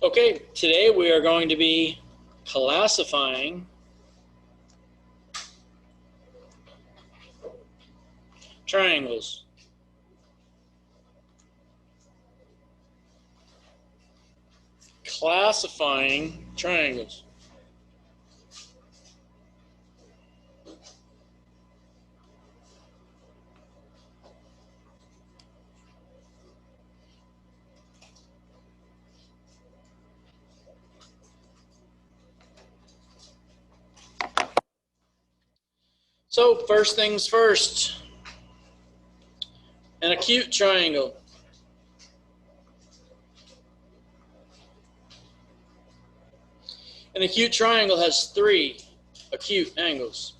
Okay, today we are going to be classifying triangles. Classifying triangles. So first things first, an acute triangle. An acute triangle has three acute angles.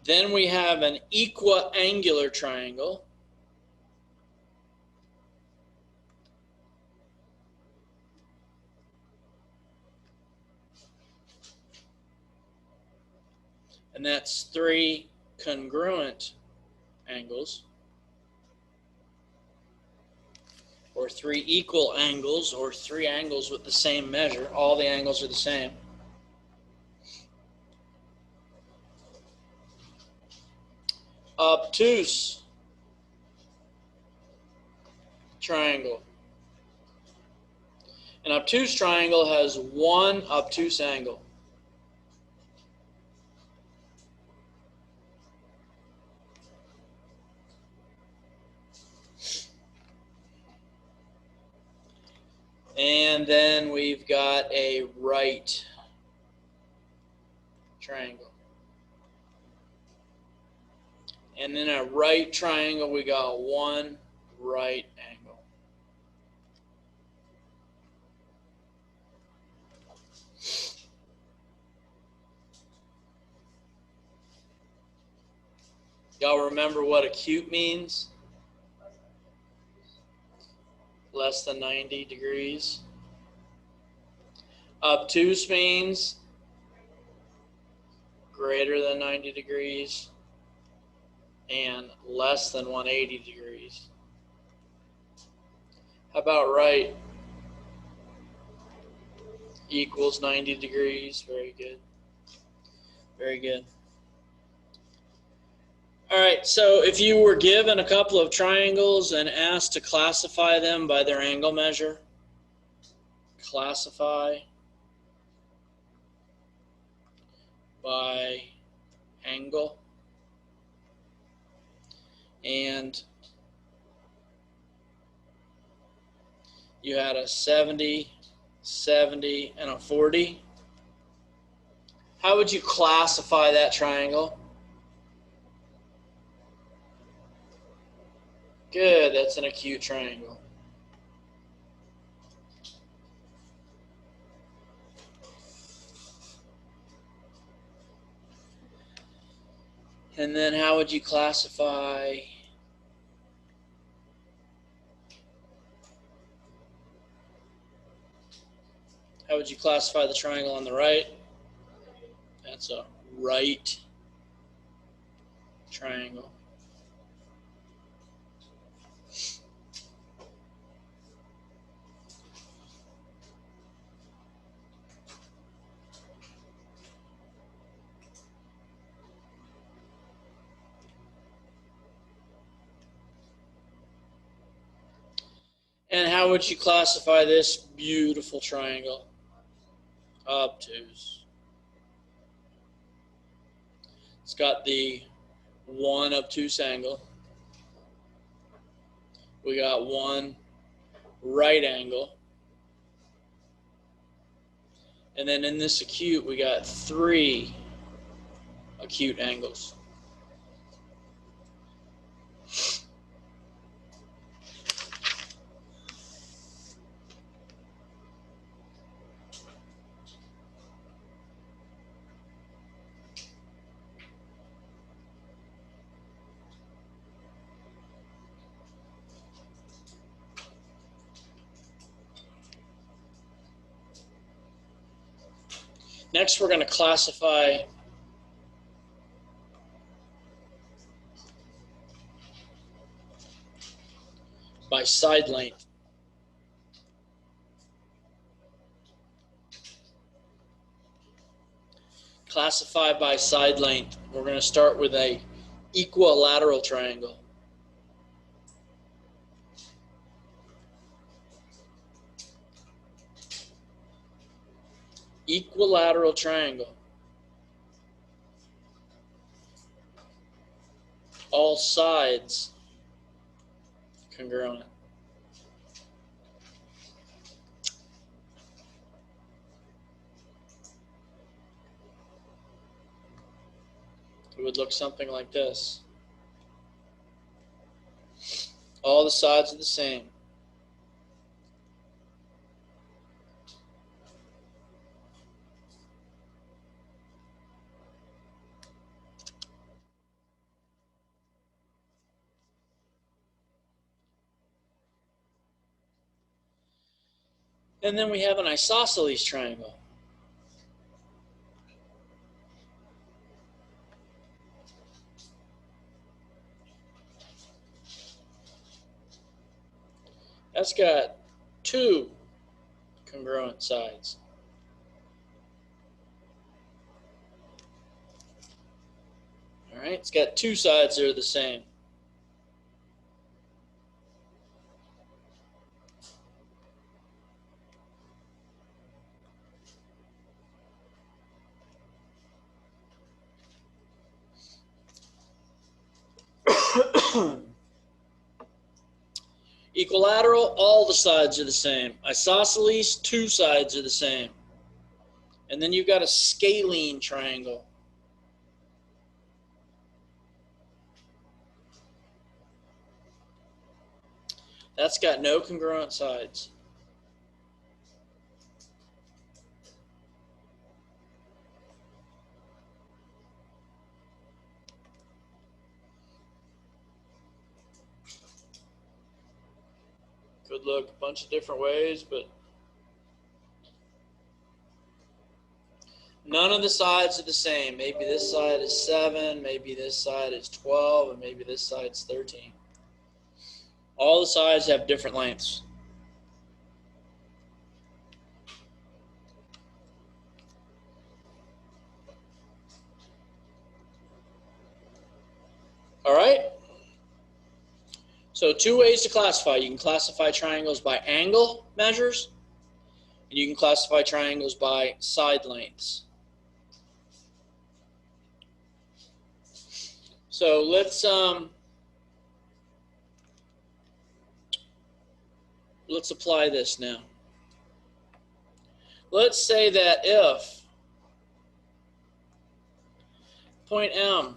Then we have an equiangular triangle. And that's three congruent angles, or three equal angles, or three angles with the same measure. All the angles are the same. Obtuse triangle. An obtuse triangle has one obtuse angle. And then we've got a right triangle. And in a right triangle, we got one right angle. Y'all remember what acute means? Less than 90 degrees. Obtuse means greater than 90 degrees and less than 180 degrees. How about right? Equals 90 degrees. Very good. Very good. All right, so if you were given a couple of triangles and asked to classify them by their angle measure, classify by angle, and you had a 70, 70, and a 40, how would you classify that triangle? Good, that's an acute triangle. And then how would you classify the triangle on the right? That's a right triangle. And how would you classify this beautiful triangle? Obtuse. It's got the one obtuse angle. We got one right angle. And then in this acute, we got three acute angles. Next, we're going to classify side length. Classify by side length. We're going to start with a equilateral triangle. Equilateral triangle. All sides congruent. It would look something like this. All the sides are the same. And then we have an isosceles triangle. That's got two congruent sides. All right, it's got two sides that are the same. Equilateral, all the sides are the same. Isosceles, two sides are the same. And then you've got a scalene triangle. That's got no congruent sides. Could look a bunch of different ways, but none of the sides are the same. Maybe this side is 7, maybe this side is 12, and maybe this side's 13. All the sides have different lengths. All right? So 2 ways to classify. You can classify triangles by angle measures, and you can classify triangles by side lengths. So let's apply this now. Let's say that if point M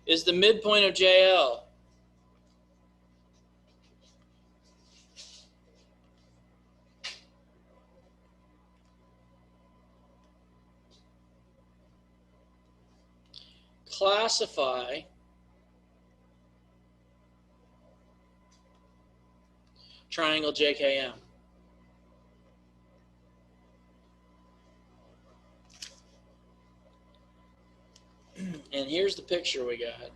is the midpoint of JL, classify triangle JKM. And here's the picture we got.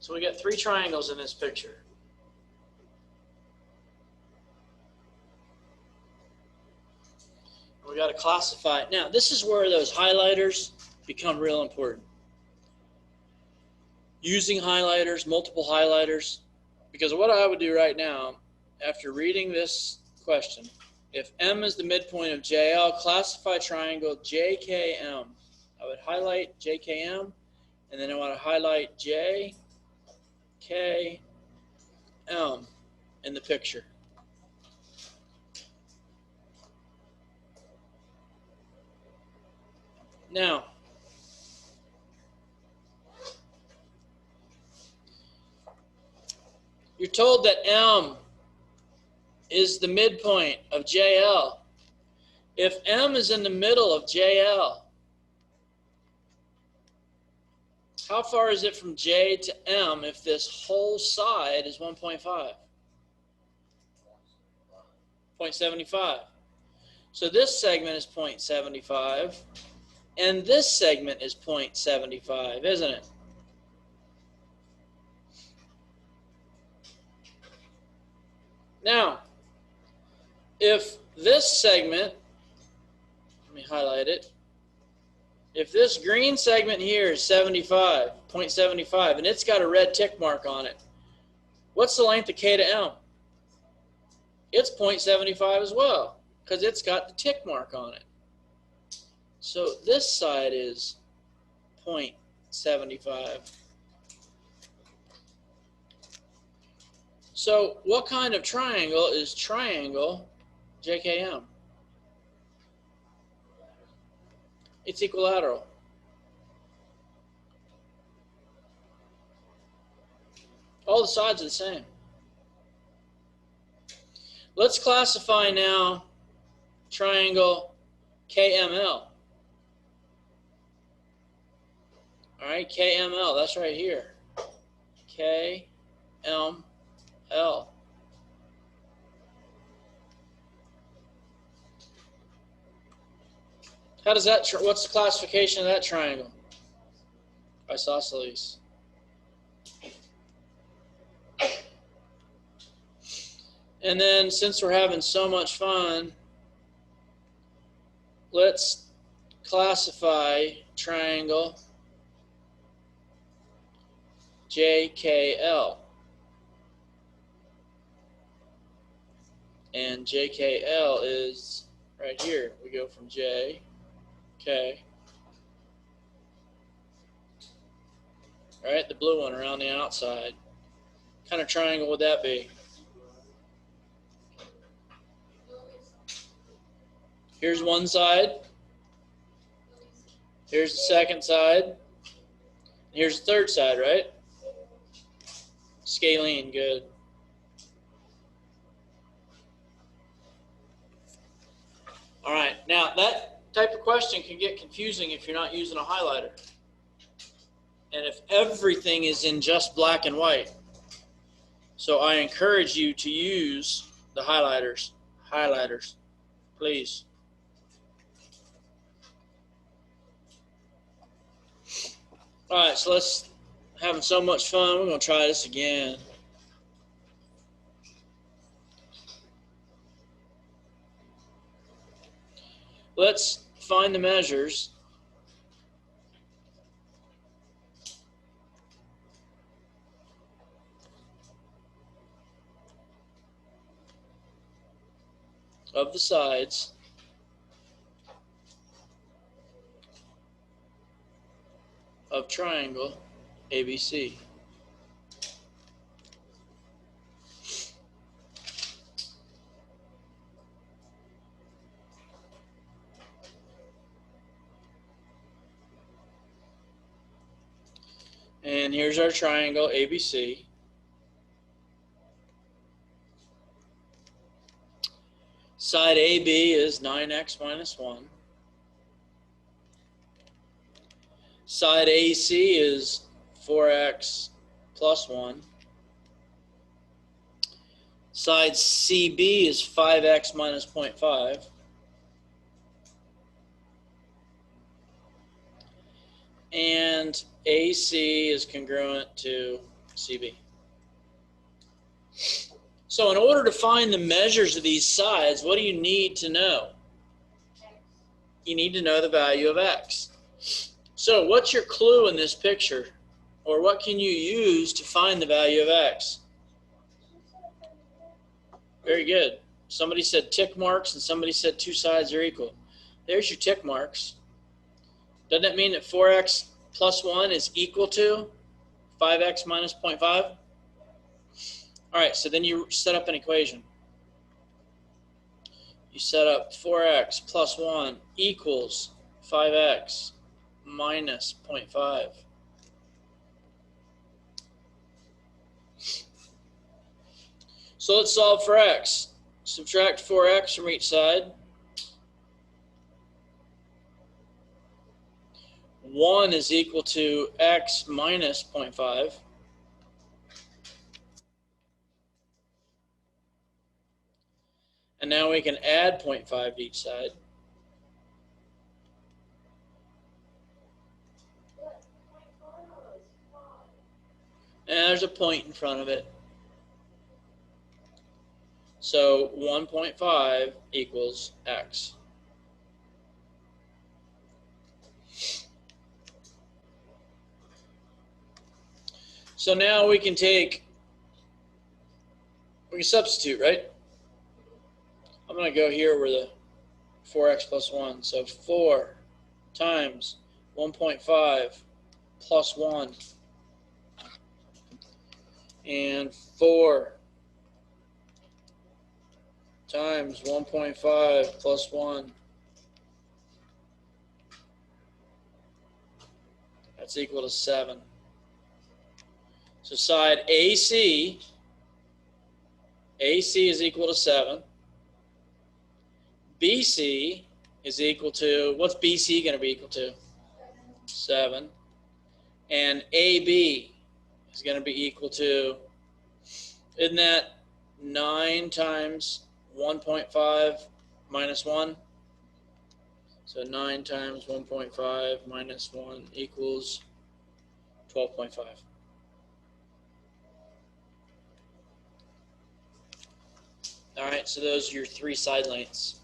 So we got 3 triangles in this picture. We got to classify it. Now, this is where those highlighters become real important. Using highlighters, multiple highlighters, because what I would do right now, after reading this question, If M is the midpoint of JL, classify triangle JKM. I would highlight JKM, and then I want to highlight JKM in the picture. Now, you're told that M is the midpoint of JL. If M is in the middle of JL, how far is it from J to M if this whole side is 1.5? 0.75. So this segment is 0.75, and this segment is 0.75, isn't it? Now, if this segment, let me highlight it, if this green segment here is 75, 0.75, and it's got a red tick mark on it, what's the length of K to M? It's 0.75 as well, because it's got the tick mark on it. So this side is 0.75. So what kind of triangle is triangle JKM? It's equilateral. All the sides are the same. Let's classify now triangle KML. All right, KML, that's right here. KML. How does that, what's the classification of that triangle? Isosceles. And then, since we're having so much fun, let's classify triangle JKL. And JKL is right here. We go from J, K. All right, the blue one around the outside. What kind of triangle would that be? Here's one side. Here's the second side. Here's the third side, right? Scalene, good. All right, now that type of question can get confusing if you're not using a highlighter. And if everything is in just black and white. So I encourage you to use the highlighters. Highlighters, please. All right, so let's, having so much fun, we're going to try this again. Let's find the measures of the sides of triangle ABC. And here's our triangle ABC. Side AB is 9x minus 1. Side AC is 4x plus 1. Side CB is 5x minus 0.5. And AC is congruent to CB. So in order to find the measures of these sides, what do you need to know? You need to know the value of x. So what's your clue in this picture? Or what can you use to find the value of x? Very good. somebody said tick marks and somebody said two sides are equal. There's your tick marks. Doesn't that mean that 4x plus 1 is equal to 5x minus 0.5? All right, so then you set up an equation. You set up 4x plus 1 equals 5x minus 0.5. So let's solve for x. Subtract 4x from each side. 1 is equal to x minus 0.5. And now we can add 0.5 to each side. And there's a point in front of it. So 1.5 equals x. So now we can substitute, right? I'm going to go here where the 4x plus 1. So 4 times 1.5 plus 1. And 4 times 1.5 plus 1. That's equal to 7. So side AC is equal to 7. BC is equal to, what's BC going to be equal to? 7. And AB is going to be equal to, isn't that 9 times 1.5 minus 1? So 9 times 1.5 minus 1 equals 12.5. All right, so those are your 3 side lengths.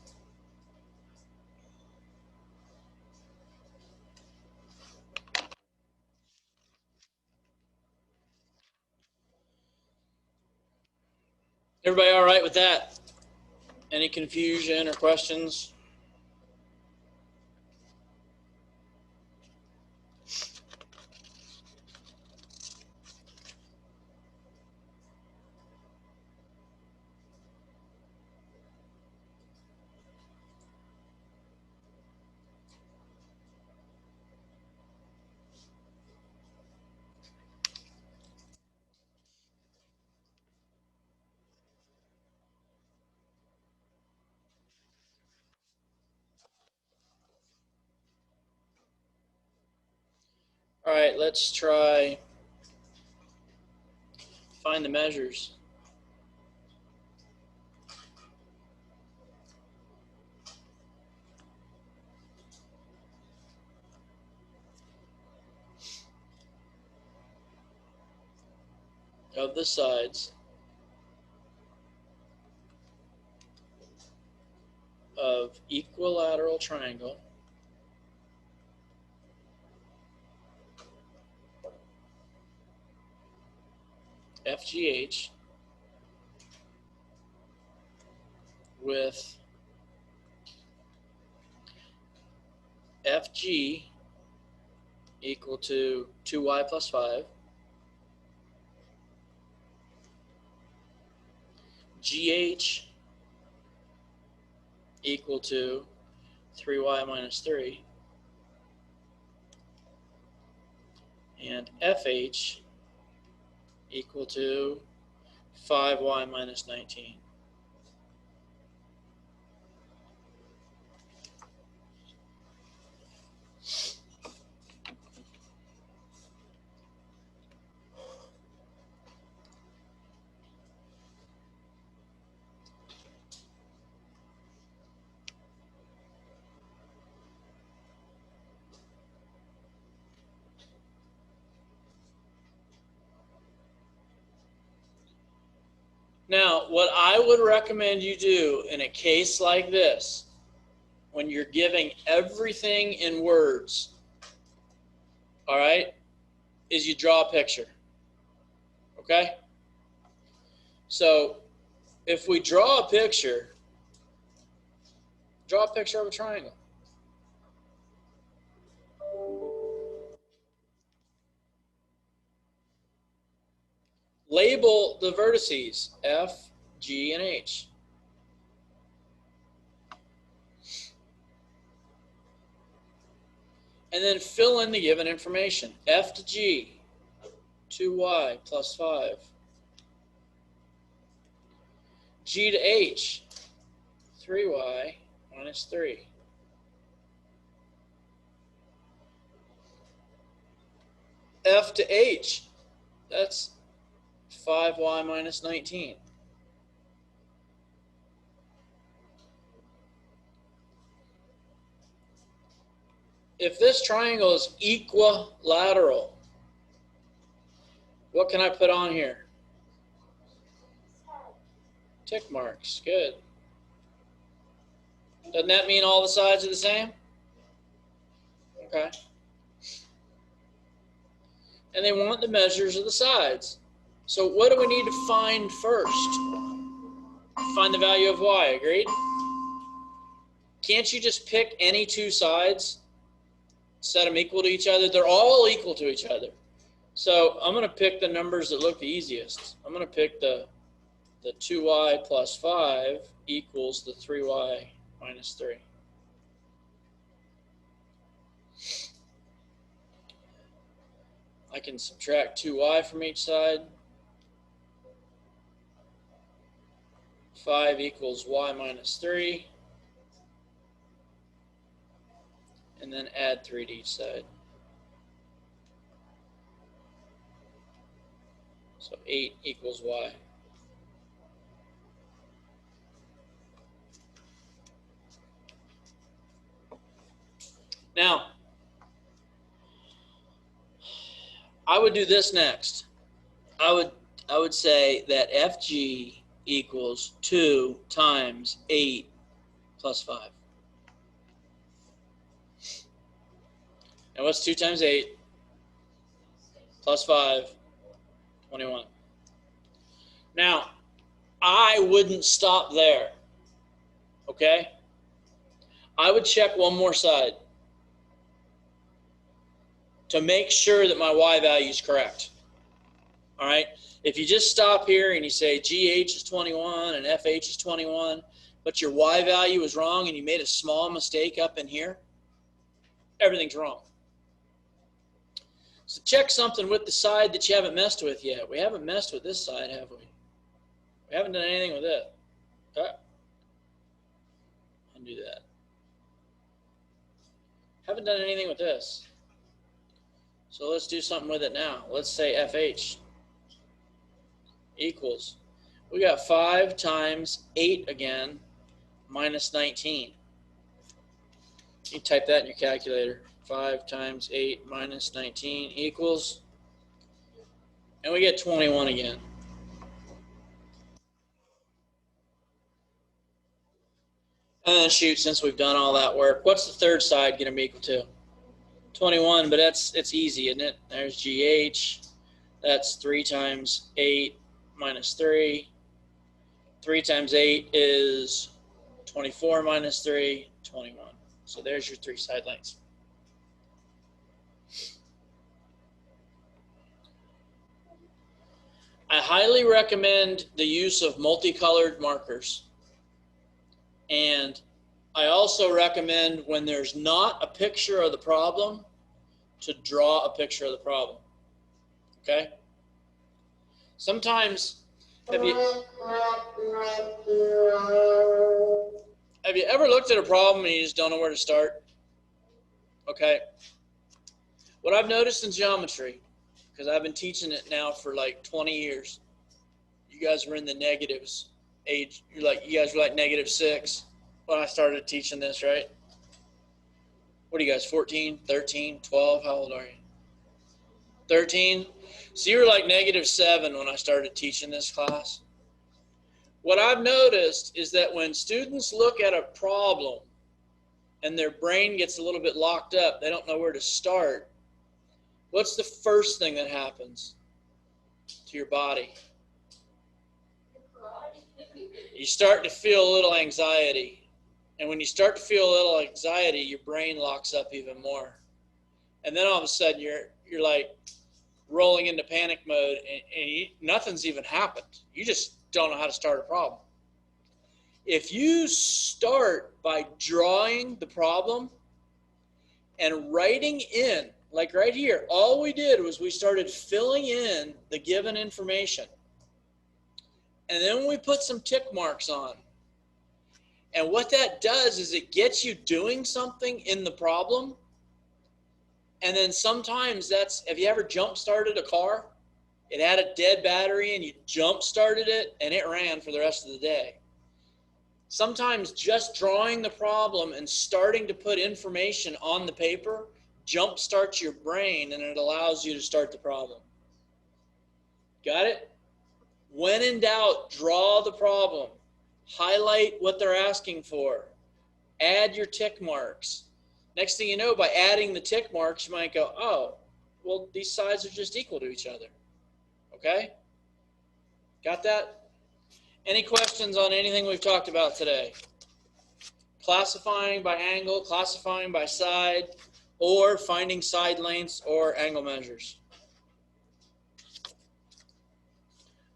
Everybody all right with that? Any confusion or questions? All right, let's try find the measures. Of the sides of equilateral triangle FGH with FG equal to 2y plus 5, GH equal to 3y minus 3, and FH equal to 5y minus 19. Now, what I would recommend you do in a case like this, when you're giving everything in words, all right, is you draw a picture, okay? So if we draw a picture, Draw a picture of a triangle. Label the vertices F, G, and H. And then fill in the given information. F to G, 2y plus 5. G to H, 3y minus 3. F to H, that's 5y minus 19. If this triangle is equilateral, what can I put on here? Tick marks. Good. Doesn't that mean all the sides are the same? Okay. And they want the measures of the sides. So what do we need to find first? Find the value of y, agreed? Can't you just pick any two sides, set them equal to each other? They're all equal to each other. So I'm going to pick the numbers that look the easiest. I'm going to pick the 2y plus 5 equals the 3y minus 3. I can subtract 2y from each side. 5 equals y minus 3. And then add 3 to each side. So 8 equals y. Now, I would do this next. I would say that FG equals 2 times 8 plus 5. And what's 2 times 8 plus 5? 21. Now, I wouldn't stop there, okay? I would check one more side to make sure that my y value is correct, all right? If you just stop here and you say GH is 21 and FH is 21, but your y value is wrong and you made a small mistake up in here, everything's wrong. So check something with the side that you haven't messed with yet. We haven't messed with this side, have we? We haven't done anything with it. Okay. Undo that. Haven't done anything with this. So let's do something with it now. Let's say FH equals, we got 5 times 8 again, minus 19. You type that in your calculator. 5 times 8 minus 19 equals, and we get 21 again. And then shoot, since we've done all that work, what's the third side going to be equal to? 21, but it's easy, isn't it? There's GH. That's 3 times 8 minus 3. 3 times 8 is 24 minus 3, 21. So there's your 3 side lengths. I highly recommend the use of multicolored markers. And I also recommend, when there's not a picture of the problem, to draw a picture of the problem. Okay? Sometimes, have you ever looked at a problem and you just don't know where to start? Okay. What I've noticed in geometry, because I've been teaching it now for like 20 years. You guys were in the negatives age. You guys were like -6 when I started teaching this, right? What are you guys, 14, 13, 12? How old are you? 13? So you were like -7 when I started teaching this class. What I've noticed is that when students look at a problem and their brain gets a little bit locked up, they don't know where to start, what's the first thing that happens to your body? You start to feel a little anxiety. And when you start to feel a little anxiety, your brain locks up even more. And then all of a sudden you're like rolling into panic mode, and nothing's even happened. You just don't know how to start a problem. If you start by drawing the problem and writing in, like right here, all we did was we started filling in the given information. And then we put some tick marks on. And what that does is it gets you doing something in the problem. And then sometimes have you ever jump started a car? It had a dead battery and you jump started it and it ran for the rest of the day. Sometimes just drawing the problem and starting to put information on the paper jump starts your brain, and it allows you to start the problem. Got it? When in doubt, draw the problem. Highlight what they're asking for. Add your tick marks. Next thing you know, by adding the tick marks, you might go, oh, well, these sides are just equal to each other. Okay? Got that? Any questions on anything we've talked about today? Classifying by angle, classifying by side, or finding side lengths or angle measures.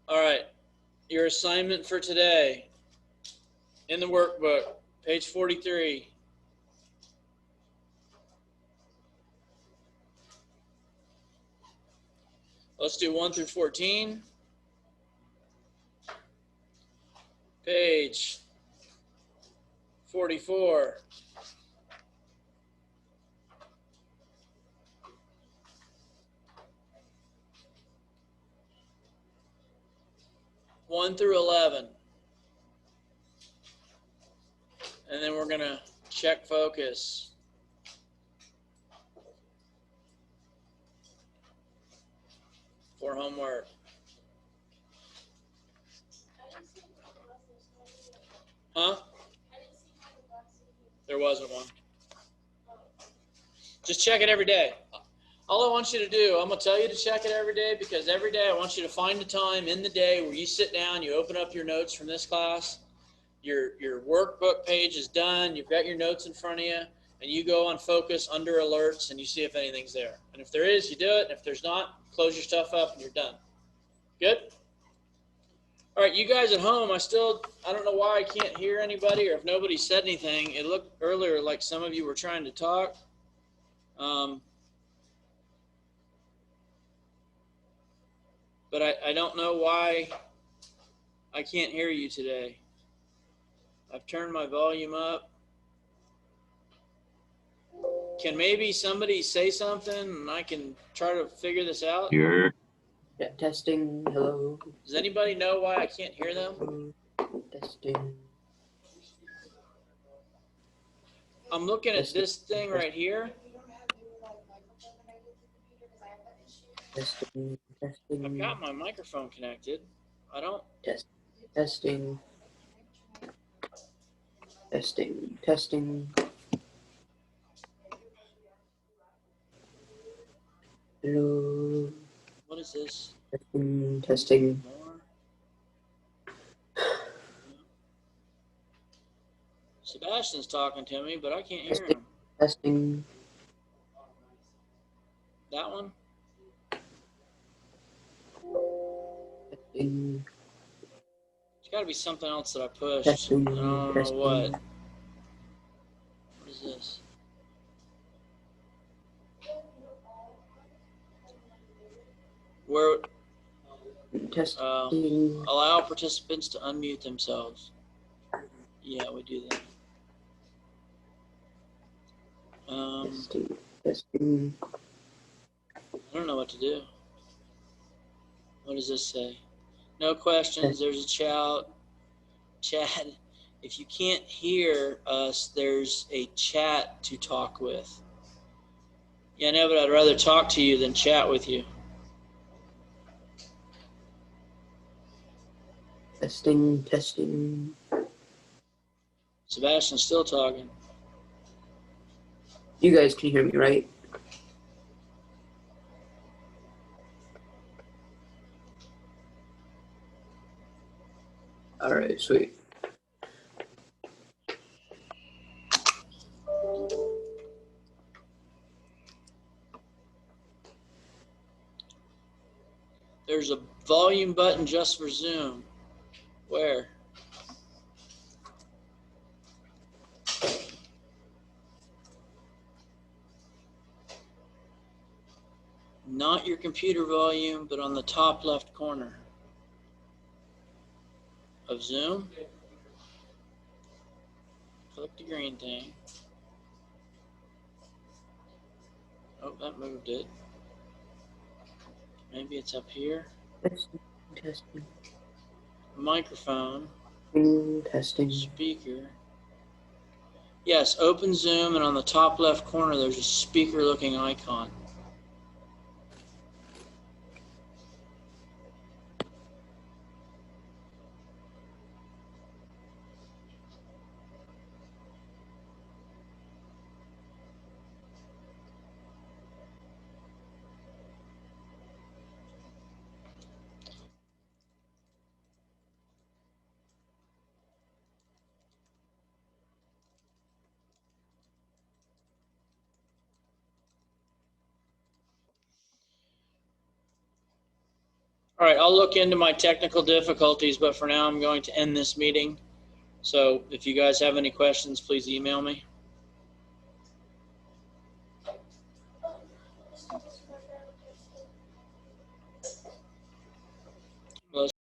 All right, your assignment for today in the workbook, page 43. Let's do 1 through 14. Page 44. One through 11. And then we're going to check focus. For homework. Huh? There wasn't one. Just check it every day. All I want you to do, I'm going to tell you to check it every day, because every day I want you to find a time in the day where you sit down, you open up your notes from this class, your workbook page is done, you've got your notes in front of you, and you go on focus under alerts and you see if anything's there. And if there is, you do it. And if there's not, close your stuff up and you're done. Good? All right, you guys at home, I don't know why I can't hear anybody, or if nobody said anything. It looked earlier like some of you were trying to talk. But I don't know why I can't hear you today. I've turned my volume up. Can maybe somebody say something and I can try to figure this out? Here. Yeah, testing. Hello. Does anybody know why I can't hear them? Testing. I'm looking at this thing right here. Testing. I've Testing. got my microphone connected. I don't. Testing. Testing. Testing. Hello. What is this? Testing. Testing. More? Sebastian's talking to me, but I can't hear him. Testing. That one? Testing. There's got to be something else that I pushed. Testing. I don't know what. What is this? Where? Testing. Allow participants to unmute themselves. Yeah, we do that. Testing. Testing. I don't know what to do. What does this say? No questions. There's a chat. If you can't hear us, there's a chat to talk with. Yeah, I know, but I'd rather talk to you than chat with you. Testing. Testing. Sebastian's still talking. You guys can hear me, right? All right, sweet. There's a volume button just for Zoom. Where? Not your computer volume, but on the top left corner of Zoom. Click the green thing. Oh, that moved it. Maybe it's up here. Testing, testing. Microphone. Testing. Speaker. Yes, open Zoom, and on the top left corner there's a speaker looking icon. All right, I'll look into my technical difficulties, but for now I'm going to end this meeting. So if you guys have any questions, please email me.